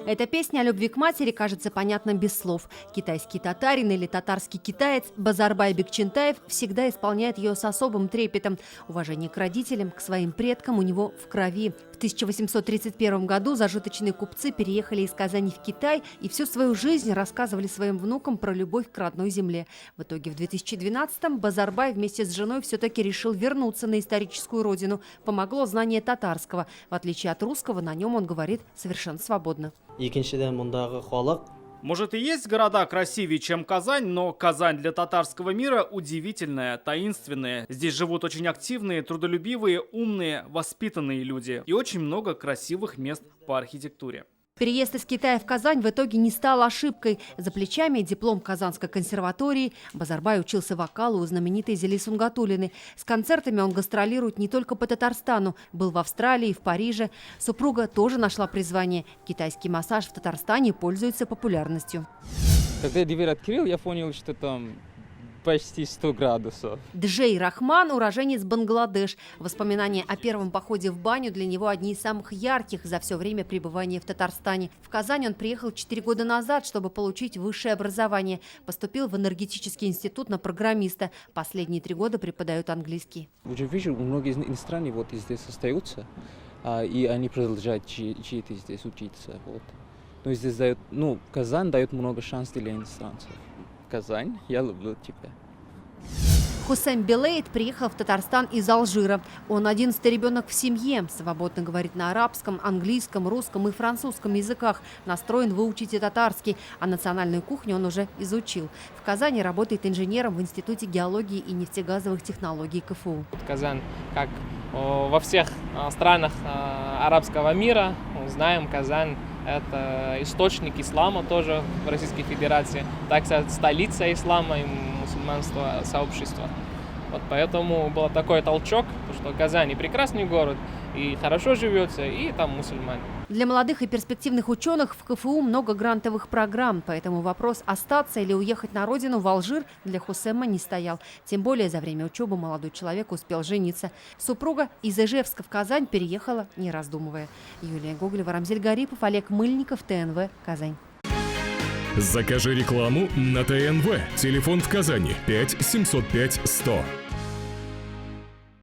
Эта песня о любви к матери кажется понятна без слов. Китайский татарин или татарский китаец Базарбай Бекчентаев всегда исполняет ее с особым трепетом. Уважение к родителям, к своим предкам у него в крови. В 1831 году зажиточные купцы переехали из Казани в Китай и всю свою жизнь рассказывали своим внукам про любовь к родной земле. В итоге в 2012-м Базарбай вместе с женой все-таки решил вернуться на историческую родину. Помогло знание татарского. В отличие от русского, на нем он говорит совершенно свободно. Может и есть города красивее, чем Казань, но Казань для татарского мира удивительная, таинственная. Здесь живут очень активные, трудолюбивые, умные, воспитанные люди. И очень много красивых мест по архитектуре. Переезд из Китая в Казань в итоге не стал ошибкой. За плечами диплом Казанской консерватории. Базарбай учился вокалу у знаменитой Зели Сунгатуллиной. С концертами он гастролирует не только по Татарстану. Был в Австралии, в Париже. Супруга тоже нашла призвание. Китайский массаж в Татарстане пользуется популярностью. Когда я дверь открыл, я понял, что там почти 100 градусов. Джей Рахман – уроженец Бангладеш. Воспоминания о первом походе в баню для него одни из самых ярких за все время пребывания в Татарстане. В Казань он приехал 4 года назад, чтобы получить высшее образование. Поступил в энергетический институт на программиста. Последние 3 года преподает английский. Уже вижу, многие иностранцы вот здесь остаются, и они продолжают жить здесь, учиться. Вот. Но здесь дает, Казань дает много шансов для иностранцев. Казань, я люблю тебя. Хусейн Белейд приехал в Татарстан из Алжира. Он 11-й ребенок в семье. Свободно говорит на арабском, английском, русском и французском языках. Настроен выучить и татарский, а национальную кухню он уже изучил. В Казани работает инженером в Институте геологии и нефтегазовых технологий КФУ. Казань, как во всех странах арабского мира, знаем, Казань – это источник ислама тоже в Российской Федерации, так сказать, столица ислама и мусульманского сообщества. Вот поэтому был такой толчок, что Казань и прекрасный город, и хорошо живется, и там мусульмане. Для молодых и перспективных ученых в КФУ много грантовых программ, поэтому вопрос остаться или уехать на родину в Алжир для Хусема не стоял. Тем более за время учебы молодой человек успел жениться. Супруга из Ижевска в Казань переехала, не раздумывая. Юлия Гоголева, Рамзель Гарипов, Олег Мыльников, ТНВ, Казань. Закажи рекламу на ТНВ. Телефон в Казани 5 705 100.